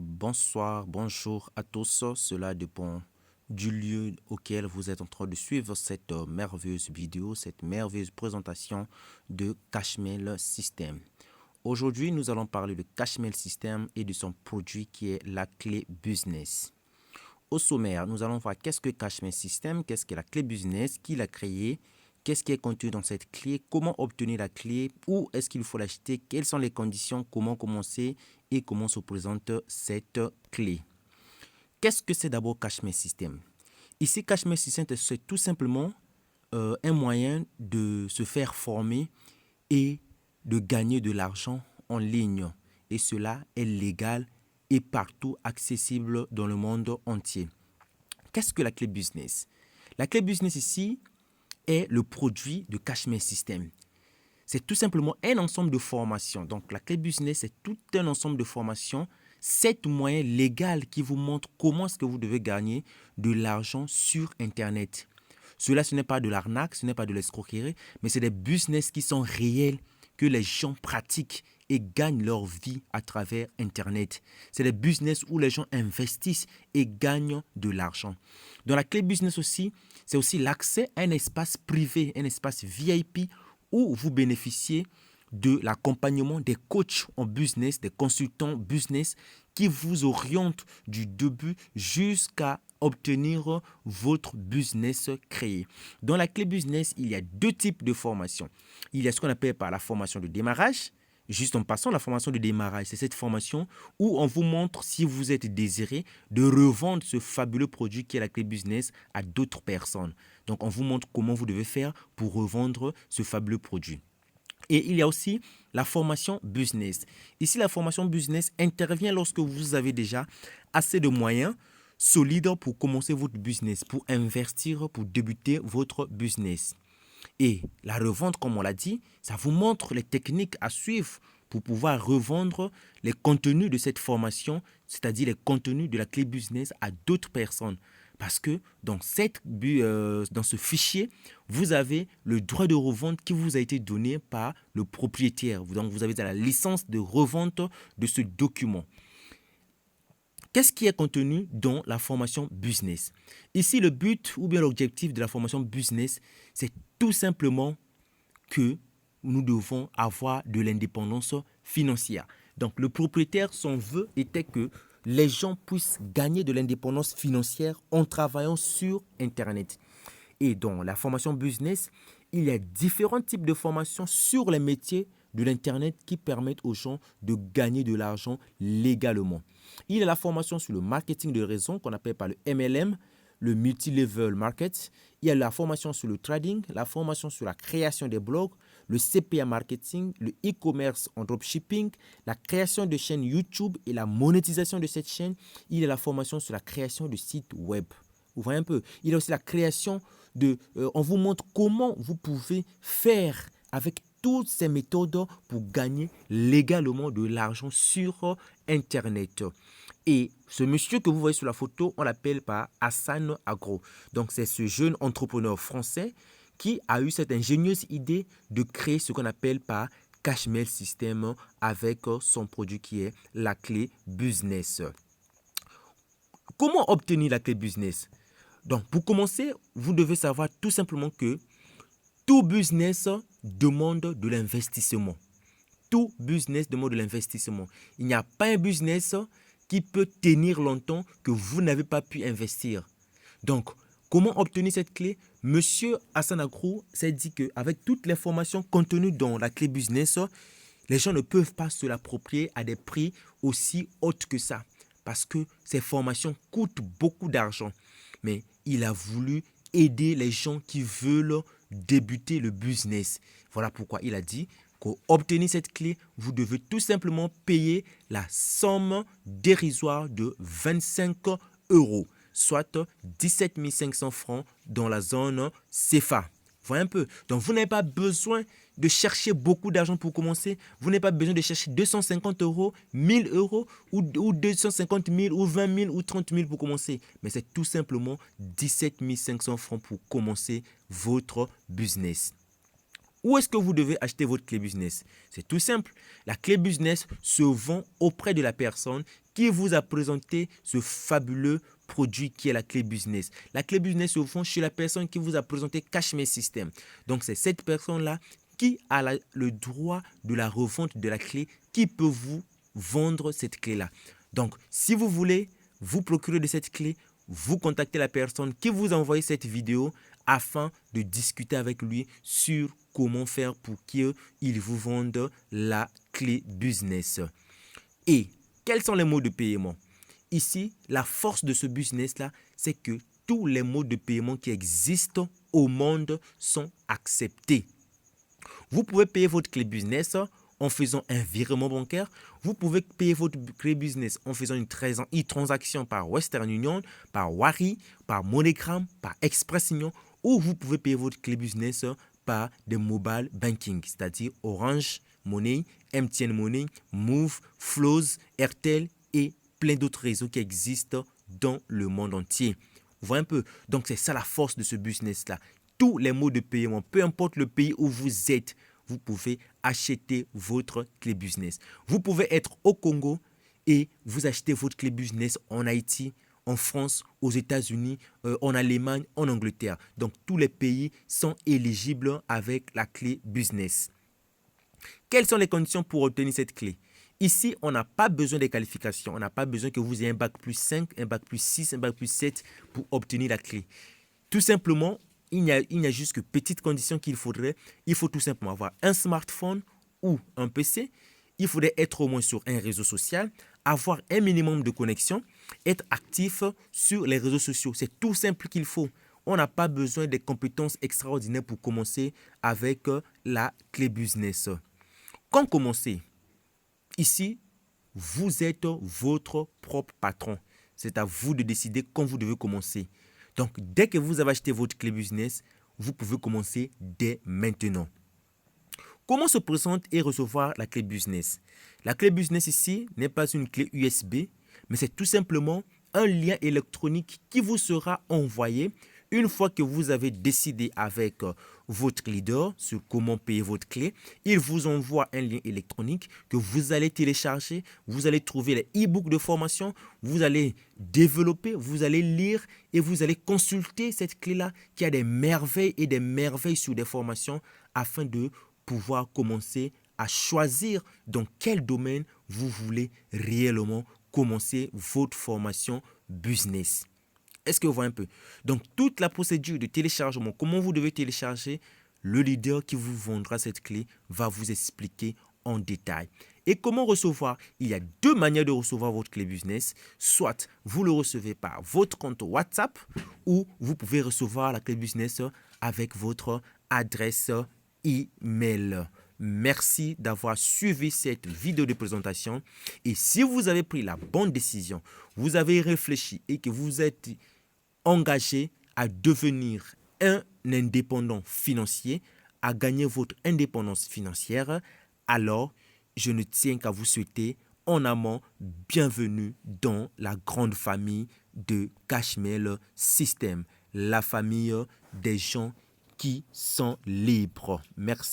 Bonsoir, bonjour à tous. Cela dépend du lieu auquel vous êtes en train de suivre cette merveilleuse vidéo, cette merveilleuse présentation de Cashmail System. Aujourd'hui, nous allons parler de Cashmail System et de son produit qui est la clé business. Au sommaire, nous allons voir qu'est-ce que Cashmail System, qu'est-ce que la clé business, qui l'a créée, qu'est-ce qui est contenu dans cette clé, comment obtenir la clé, où est-ce qu'il faut l'acheter, quelles sont les conditions, comment commencer et comment se présente cette clé. Qu'est-ce que c'est d'abord Cashmail System? Ici, Cashmail System, c'est tout simplement un moyen de se faire former et de gagner de l'argent en ligne. Et cela est légal et partout accessible dans le monde entier. Qu'est-ce que la clé business? La clé business ici est le produit de Cashmail System. C'est tout simplement un ensemble de formations. Donc la clé business, c'est tout un ensemble de formations, 7 moyens légaux qui vous montrent comment est-ce que vous devez gagner de l'argent sur Internet. Cela, ce n'est pas de l'arnaque, ce n'est pas de l'escroquerie, mais c'est des business qui sont réels, que les gens pratiquent et gagnent leur vie à travers Internet. C'est des business où les gens investissent et gagnent de l'argent. Dans la clé business aussi, c'est aussi l'accès à un espace privé, un espace VIP où vous bénéficiez de l'accompagnement des coachs en business, des consultants business qui vous orientent du début jusqu'à obtenir votre business créé. Dans la clé business, il y a 2 types de formations. Il y a ce qu'on appelle par la formation de démarrage. Juste en passant, la formation de démarrage, c'est cette formation où on vous montre, si vous êtes désiré, de revendre ce fabuleux produit qui est la clé business à d'autres personnes. Donc, on vous montre comment vous devez faire pour revendre ce fabuleux produit. Et il y a aussi la formation business. Ici, la formation business intervient lorsque vous avez déjà assez de moyens solides pour commencer votre business, pour investir, pour débuter votre business. Et la revente, comme on l'a dit, ça vous montre les techniques à suivre pour pouvoir revendre les contenus de cette formation, c'est-à-dire les contenus de la clé business à d'autres personnes. Parce que dans ce fichier, vous avez le droit de revente qui vous a été donné par le propriétaire. Donc, vous avez la licence de revente de ce document. Qu'est-ce qui est contenu dans la formation business? Ici, le but ou bien l'objectif de la formation business, c'est tout simplement que nous devons avoir de l'indépendance financière. Donc, le propriétaire, son vœu était que les gens puissent gagner de l'indépendance financière en travaillant sur Internet. Et dans la formation business, il y a différents types de formations sur les métiers de l'Internet qui permettent aux gens de gagner de l'argent légalement. Il y a la formation sur le marketing de réseau qu'on appelle par le MLM, le multi-level market. Il y a la formation sur le trading, la formation sur la création des blogs, le CPA marketing, le e-commerce en dropshipping, la création de chaînes YouTube et la monétisation de cette chaîne. Il y a la formation sur la création de sites web. Vous voyez un peu. Il y a aussi la création on vous montre comment vous pouvez faire avec toutes ces méthodes pour gagner légalement de l'argent sur Internet. Et ce monsieur que vous voyez sur la photo, on l'appelle par Hassan Agro. Donc, c'est ce jeune entrepreneur français qui a eu cette ingénieuse idée de créer ce qu'on appelle par Cashmail System avec son produit qui est la clé business. Comment obtenir la clé business? Donc, pour commencer, vous devez savoir tout simplement que tout business demande de l'investissement. Tout business demande de l'investissement. Il n'y a pas un business qui peut tenir longtemps que vous n'avez pas pu investir. Donc, comment obtenir cette clé? Monsieur Hassan Agro s'est dit qu'avec toutes les formations contenues dans la clé business, les gens ne peuvent pas se l'approprier à des prix aussi hauts que ça. Parce que ces formations coûtent beaucoup d'argent. Mais il a voulu aider les gens qui veulent débuter le business. Voilà pourquoi il a dit pour obtenir cette clé, vous devez tout simplement payer la somme dérisoire de 25 euros, soit 17 500 francs dans la zone CFA. Voyez un peu. Donc, vous n'avez pas besoin de chercher beaucoup d'argent pour commencer. Vous n'avez pas besoin de chercher 250 euros, 1000 euros ou 250 000 ou 20 000 ou 30 000 pour commencer. Mais c'est tout simplement 17 500 francs pour commencer votre business. Où est-ce que vous devez acheter votre clé business? C'est tout simple. La clé business se vend auprès de la personne qui vous a présenté ce fabuleux produit qui est la clé business. La clé business, au fond, chez la personne qui vous a présenté Cashmere System. Donc, c'est cette personne-là qui a le droit de la revente de la clé, qui peut vous vendre cette clé-là. Donc, si vous voulez vous procurer de cette clé, vous contactez la personne qui vous a envoyé cette vidéo afin de discuter avec lui sur comment faire pour qu'il vous vende la clé business. Et quels sont les modes de paiement? Ici, la force de ce business-là, c'est que tous les modes de paiement qui existent au monde sont acceptés. Vous pouvez payer votre clé business en faisant un virement bancaire. Vous pouvez payer votre clé business en faisant une transaction par Western Union, par Wari, par MoneyGram, par Express-Union, ou vous pouvez payer votre clé business par des mobile banking, c'est-à-dire Orange Money, MTN Money, Move, Flows, Airtel et plein d'autres réseaux qui existent dans le monde entier. Vous voyez un peu? Donc, c'est ça la force de ce business-là. Tous les modes de paiement, peu importe le pays où vous êtes, vous pouvez acheter votre clé business. Vous pouvez être au Congo et vous achetez votre clé business en Haïti, en France, aux États-Unis, en Allemagne, en Angleterre. Donc, tous les pays sont éligibles avec la clé business. Quelles sont les conditions pour obtenir cette clé? Ici, on n'a pas besoin de qualifications. On n'a pas besoin que vous ayez un bac plus 5, un bac plus 6, un bac plus 7 pour obtenir la clé. Tout simplement, il n'y a juste que petites conditions qu'il faudrait. Il faut tout simplement avoir un smartphone ou un PC. Il faudrait être au moins sur un réseau social, avoir un minimum de connexion, être actif sur les réseaux sociaux. C'est tout simple qu'il faut. On n'a pas besoin de compétences extraordinaires pour commencer avec la clé business. Quand commencer? Ici, vous êtes votre propre patron. C'est à vous de décider quand vous devez commencer. Donc, dès que vous avez acheté votre clé business, vous pouvez commencer dès maintenant. Comment se présente et recevoir la clé business? La clé business ici n'est pas une clé USB, mais c'est tout simplement un lien électronique qui vous sera envoyé une fois que vous avez décidé avec votre leader sur comment payer votre clé. Il vous envoie un lien électronique que vous allez télécharger. Vous allez trouver les e-books de formation. Vous allez développer, vous allez lire et vous allez consulter cette clé-là qui a des merveilles et des merveilles sur des formations afin de pouvoir commencer à choisir dans quel domaine vous voulez réellement commencer votre formation business. Est-ce que vous voyez un peu? Donc, toute la procédure de téléchargement, comment vous devez télécharger, le leader qui vous vendra cette clé va vous expliquer en détail. Et comment recevoir? Il y a deux manières de recevoir votre clé business. Soit vous le recevez par votre compte WhatsApp ou vous pouvez recevoir la clé business avec votre adresse email. Merci d'avoir suivi cette vidéo de présentation. Et si vous avez pris la bonne décision, vous avez réfléchi et que vous êtes engagé à devenir un indépendant financier, à gagner votre indépendance financière, alors je ne tiens qu'à vous souhaiter en amont bienvenue dans la grande famille de Cashmere System, la famille des gens qui sont libres. Merci.